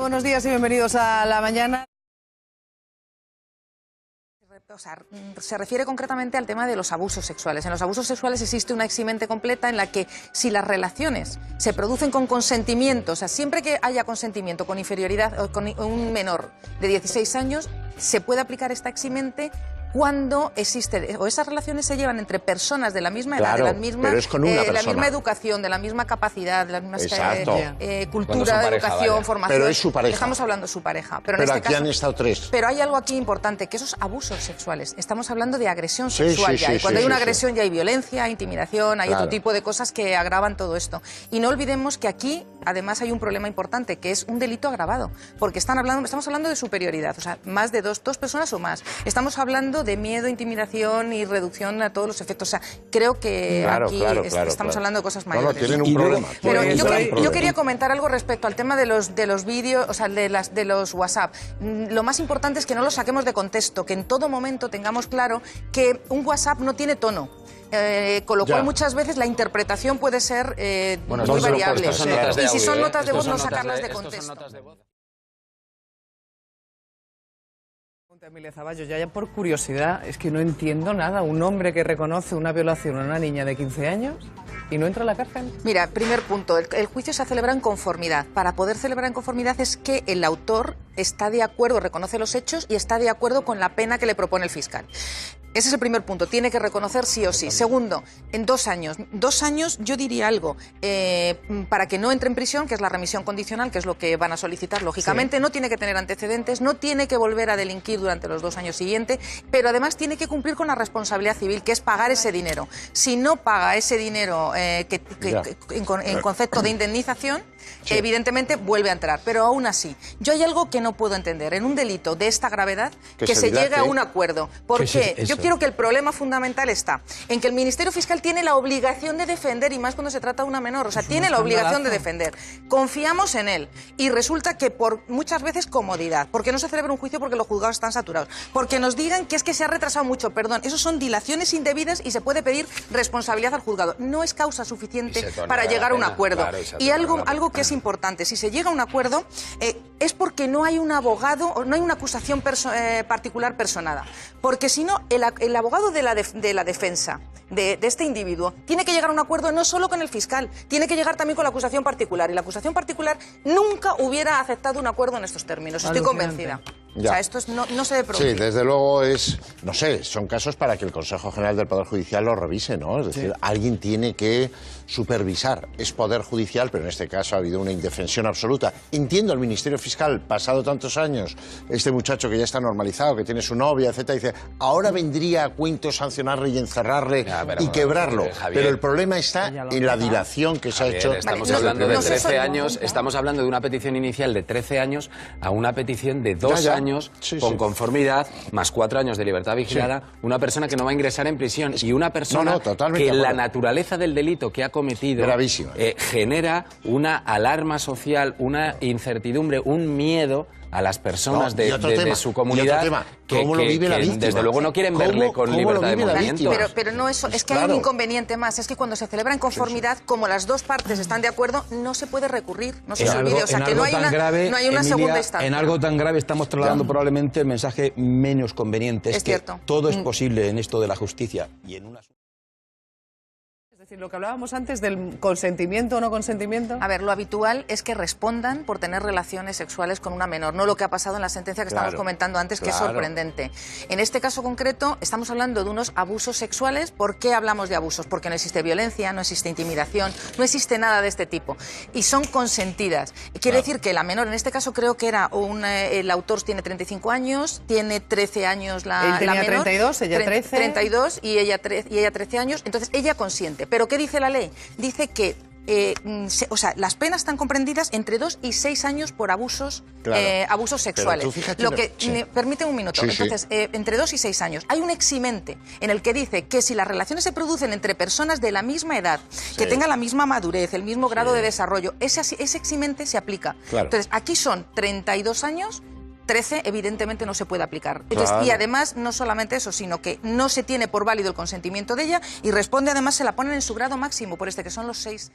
Buenos días y bienvenidos a La Mañana. O sea, se refiere concretamente al tema de los abusos sexuales. En los abusos sexuales existe una eximente completa en la que si las relaciones se producen con consentimiento, o sea, siempre que haya consentimiento con inferioridad o con un menor de 16 años, se puede aplicar esta eximente cuando existe, o esas relaciones se llevan entre personas de la misma edad, Claro, de la misma, pero es con una la persona. misma educación, de la misma capacidad, de la misma cultura, pareja, educación, vaya. formación. Pero es su pareja. Estamos hablando de su pareja. Pero en Pero este aquí caso, han estado tres. Pero hay algo aquí importante, que esos abusos sexuales, estamos hablando de agresión Sí, sexual sí, ya. sí, Y cuando sí, hay una sí, agresión ya hay violencia, hay intimidación, hay Claro. otro tipo de cosas que agravan todo esto. Y no olvidemos que aquí, además, hay un problema importante, que es un delito agravado. Porque estamos hablando de superioridad, o sea, más de dos personas o más. Estamos hablando de miedo, intimidación y reducción a todos los efectos. O sea, creo que aquí estamos hablando de cosas mayores. tienen un problema. Pero Tienen un yo problema. quería comentar algo respecto al tema de los vídeos, o sea, de los WhatsApp. Lo más importante es que no los saquemos de contexto, que en todo momento tengamos claro que un WhatsApp no tiene tono. Con lo cual muchas veces la interpretación puede ser muy variable. Y si son notas de voz, no sacarlas de contexto. Emilia Zaballos, ya por curiosidad, es que no entiendo nada. Un hombre que reconoce una violación a una niña de 15 años y no entra a la cárcel. Mira, primer punto, el juicio se celebra en conformidad. Para poder celebrar en conformidad es que el autor está de acuerdo, reconoce los hechos y está de acuerdo con la pena que le propone el fiscal. Ese es el primer punto, tiene que reconocer sí o sí. Segundo, en 2 años. 2 años yo diría algo, para que no entre en prisión, que es la remisión condicional, que es lo que van a solicitar, lógicamente, sí. No tiene que tener antecedentes, no tiene que volver a delinquir durante los 2 años siguientes, pero además tiene que cumplir con la responsabilidad civil, que es pagar ese dinero. Si no paga ese dinero en concepto de indemnización, sí. Evidentemente vuelve a entrar, pero aún así, yo hay algo que no puedo entender, en un delito de esta gravedad, que se llegue a un acuerdo. ¿Por qué? Yo quiero que el problema fundamental está en que el Ministerio Fiscal tiene la obligación de defender, y más cuando se trata de una menor, o sea, tiene la obligación de defender. Confiamos en él y resulta que por muchas veces comodidad, porque no se celebra un juicio porque los juzgados están saturados, porque nos digan que es que se ha retrasado mucho, perdón, eso son dilaciones indebidas y se puede pedir responsabilidad al juzgado. No es causa suficiente para llegar a un acuerdo. Claro, y algo que es importante, si se llega a un acuerdo, es porque no hay un abogado o no hay una acusación particular personada. Porque si no, el abogado de la defensa de este individuo tiene que llegar a un acuerdo no solo con el fiscal, tiene que llegar también con la acusación particular. Y la acusación particular nunca hubiera aceptado un acuerdo en estos términos. Estoy convencida. O sea, esto no se debe producir. Sí, desde luego no sé, son casos para que el Consejo General del Poder Judicial lo revise, ¿no? Es decir, alguien tiene que supervisar. Es Poder Judicial, pero en este caso ha habido una indefensión absoluta. Entiendo el Ministerio Fiscal, pasado tantos años, este muchacho que ya está normalizado, que tiene su novia, etcétera, dice, ahora vendría a cuento sancionarle y encerrarle y quebrarlo. Pero el problema está en la dilación que se ha hecho. Estamos hablando de 13 años, estamos hablando de una petición inicial de 13 años a una petición de 2 años con conformidad, más 4 años de libertad vigilada, una persona que no va a ingresar en prisión y una persona que la naturaleza del delito que ha cometido genera una alarma social, una incertidumbre, un miedo a las personas de su comunidad ¿Cómo lo vive la víctima? Desde luego no quieren verle con libertad de movimiento. Pero no eso, es que hay un inconveniente más, es que cuando se celebra en conformidad, como las dos partes están de acuerdo, no se puede recurrir, no se olvide, o sea que no hay una segunda instancia. En algo tan grave estamos trasladando probablemente el mensaje menos conveniente, es que cierto. Todo es posible en esto de la justicia y en una... Es decir, lo que hablábamos antes del consentimiento o no consentimiento. A ver, lo habitual es que respondan por tener relaciones sexuales con una menor, no lo que ha pasado en la sentencia que estamos comentando antes, que es sorprendente. En este caso concreto, estamos hablando de unos abusos sexuales. ¿Por qué hablamos de abusos? Porque no existe violencia, no existe intimidación, no existe nada de este tipo. Y son consentidas. Quiere decir que la menor, en este caso creo que era el autor tiene 35 años, tiene 13 años la menor. 32, ella 13. 32 y ella 13 años, entonces ella consiente. ¿Pero qué dice la ley? Dice que las penas están comprendidas entre 2 y 6 años por abusos sexuales. Lo que permite un minuto. Entonces, entre 2 y 6 años. Hay un eximente en el que dice que si las relaciones se producen entre personas de la misma edad, que tengan la misma madurez, el mismo grado de desarrollo, ese eximente se aplica. Entonces, aquí son 32 años. 13 evidentemente no se puede aplicar. Entonces, y además, no solamente eso, sino que no se tiene por válido el consentimiento de ella y responde, además, se la ponen en su grado máximo, por que son los 6.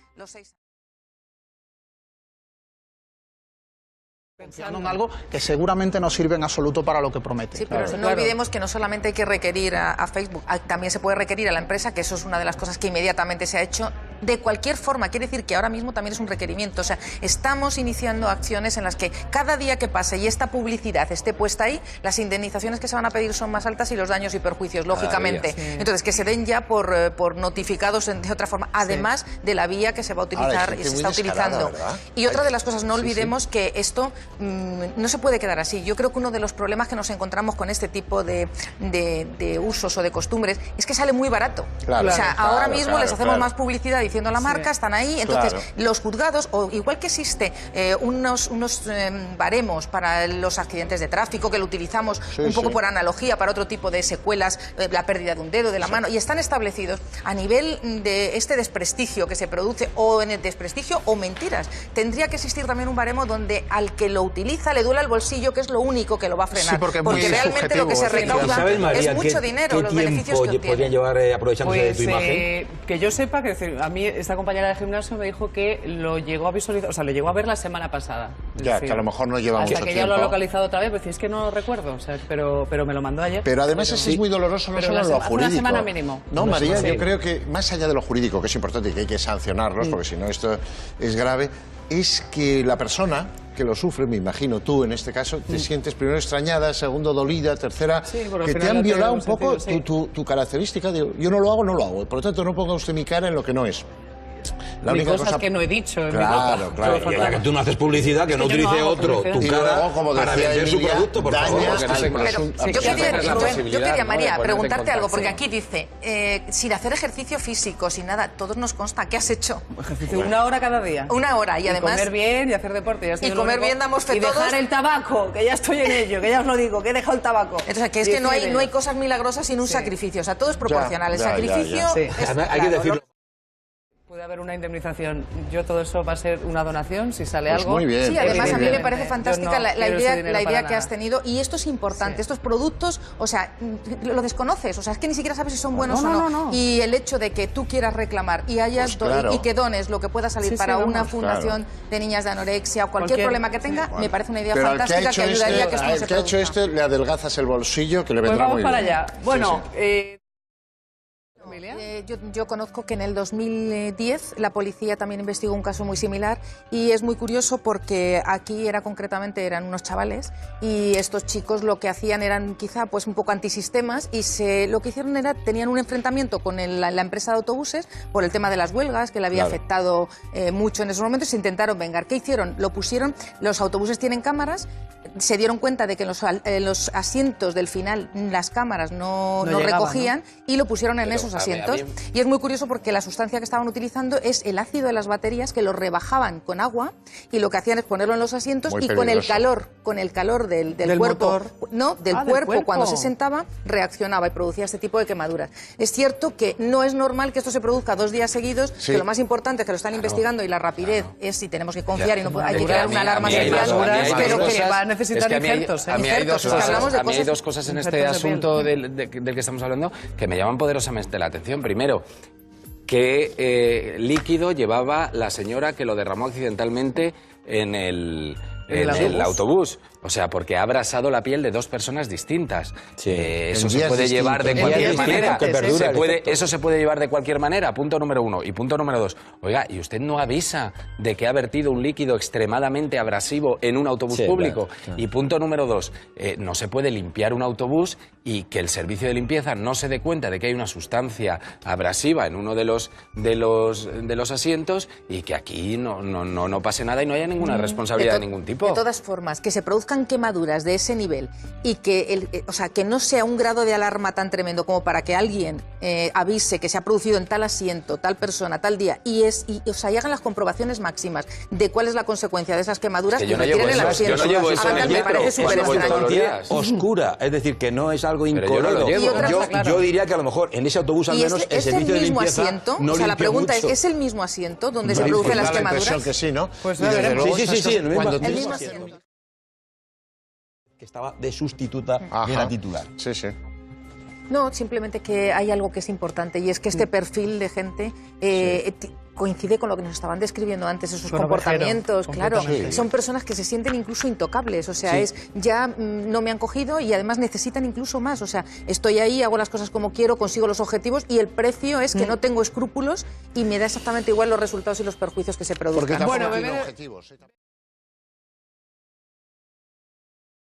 Confiando en algo que seguramente no sirve en absoluto para lo que promete. Sí, pero no olvidemos que no solamente hay que requerir a Facebook, también se puede requerir a la empresa, que eso es una de las cosas que inmediatamente se ha hecho. De cualquier forma, quiere decir que ahora mismo también es un requerimiento. O sea, estamos iniciando acciones en las que cada día que pase y esta publicidad esté puesta ahí, las indemnizaciones que se van a pedir son más altas y los daños y perjuicios, lógicamente. Sí. Entonces, que se den ya por notificados de otra forma, además de la vía que se va a utilizar y se está utilizando. Y otra de las cosas, no olvidemos que esto no se puede quedar así. Yo creo que uno de los problemas que nos encontramos con este tipo de usos o de costumbres es que sale muy barato. Claro, o sea, ahora mismo les hacemos más publicidad diciendo la marca, están ahí, entonces los juzgados, o igual que existe unos baremos para los accidentes de tráfico, que lo utilizamos un poco por analogía para otro tipo de secuelas, la pérdida de un dedo, de la mano, y están establecidos a nivel de este desprestigio que se produce, o en el desprestigio o mentiras. Tendría que existir también un baremo donde al que lo utiliza le duela el bolsillo, que es lo único que lo va a frenar. Sí, porque realmente lo que se recauda es mucho dinero, los beneficios que obtiene. ¿Podrían llevar aprovechándose de tu imagen? Que yo sepa, que decir, a mí esta compañera de gimnasio me dijo que lo llegó a visualizar, o sea, lo llegó a ver la semana pasada. Ya, que a lo mejor no lleva mucho tiempo. Hasta que ya lo ha localizado otra vez, pues es que no lo recuerdo, o sea, pero me lo mandó ayer. Pero además es muy doloroso, no solo en lo jurídico. Una semana mínimo. No, María, yo creo que más allá de lo jurídico, que es importante y que hay que sancionarlos, porque si no esto es grave, es que la persona que lo sufre, me imagino tú en este caso, te sientes primero extrañada, segundo dolida, tercera, que te han violado un poco tu característica. Digo, yo no lo hago, por lo tanto no ponga usted mi cara en lo que no es. La única cosas cosa que no he dicho. Claro. Y la que tú no haces publicidad, que no utilice otro tu cara para vender su producto, por favor. Yo quería, María, preguntarte algo, porque aquí dice, sin hacer ejercicio físico, sin nada, todos nos consta, ¿qué has hecho? Ejercicio 1 hora cada día. 1 hora, y además... comer bien y hacer deporte. Y comer bien, damos fe todos. Y dejar el tabaco, que ya estoy en ello, que ya os lo digo, que he dejado el tabaco. Entonces, que es que no hay cosas milagrosas sin un sacrificio, o sea, todo es proporcional. El sacrificio es... Hay que decirlo. Puede haber una indemnización. Yo todo eso va a a una donación, si sale algo. Muy bien. Sí, además a mí me parece fantástica la idea que has tenido. Y esto es importante. Estos productos, o sea, lo desconoces. O sea, es que ni siquiera sabes si son buenos o no. Y el hecho de que tú quieras reclamar y y que dones lo que pueda salir para una fundación de niñas de anorexia o cualquier problema que tenga, me parece una idea fantástica que ayudaría a que esto no se produzca. ¿Qué ha hecho este? Le adelgazas el bolsillo, que le vendrá muy bien. Vamos para allá. Bueno, yo conozco que en el 2010 la policía también investigó un caso muy similar, y es muy curioso porque aquí eran unos chavales, y estos chicos lo que hacían eran quizá pues un poco antisistemas, y lo que hicieron tenían un enfrentamiento con la empresa de autobuses por el tema de las huelgas, que le había afectado mucho en esos momentos, y se intentaron vengar. ¿Qué hicieron? Los autobuses tienen cámaras, se dieron cuenta de que en los asientos del final las cámaras no recogían, y lo pusieron en esos asientos. Y es muy curioso porque la sustancia que estaban utilizando es el ácido de las baterías, que lo rebajaban con agua, y lo que hacían es ponerlo en los asientos y con el calor del cuerpo, del cuerpo cuando se sentaba, reaccionaba y producía este tipo de quemaduras. Es cierto que no es normal que esto se produzca 2 días seguidos, que lo más importante es que lo están investigando, y la rapidez es si tenemos que confiar y no hay que crear una alarma social, pero que va a necesitar injertos. A mí hay dos cosas en este asunto del que estamos hablando que me llaman poderosamente la atención. Primero, ¿qué líquido llevaba la señora que lo derramó accidentalmente en el autobús? O sea, porque ha abrasado la piel de 2 personas distintas. Eso se puede llevar de cualquier manera. Eso se puede llevar de cualquier manera, punto número 1. Y punto número 2, oiga, ¿y usted no avisa de que ha vertido un líquido extremadamente abrasivo en un autobús público? Claro. Y punto número 2, no se puede limpiar un autobús y que el servicio de limpieza no se dé cuenta de que hay una sustancia abrasiva en uno de los asientos, y que aquí no pase nada y no haya ninguna responsabilidad de ningún tipo. De todas formas, que se produzcan quemaduras de ese nivel, y que que no sea un grado de alarma tan tremendo como para que alguien avise que se ha producido en tal asiento, tal persona, tal día, y hagan las comprobaciones máximas de cuál es la consecuencia de esas quemaduras, que yo no llevo eso en el metro. Me parece súper extraño. Oscura, es decir, que no es algo incoloro. Yo diría que a lo mejor en ese autobús al menos el servicio de limpieza asiento, no la pregunta es el mismo asiento donde se producen las quemaduras. Que sí, ¿no? Pues sí, el mismo asiento. Que estaba de sustituta de la titular. Sí. No, simplemente que hay algo que es importante, y es que este perfil de gente coincide con lo que nos estaban describiendo antes, esos comportamientos, claro, son personas que se sienten incluso intocables, o sea, ya no me han cogido y además necesitan incluso más, o sea, estoy ahí, hago las cosas como quiero, consigo los objetivos y el precio es que no tengo escrúpulos y me da exactamente igual los resultados y los perjuicios que se produzcan. Porque tampoco tiene objetivos.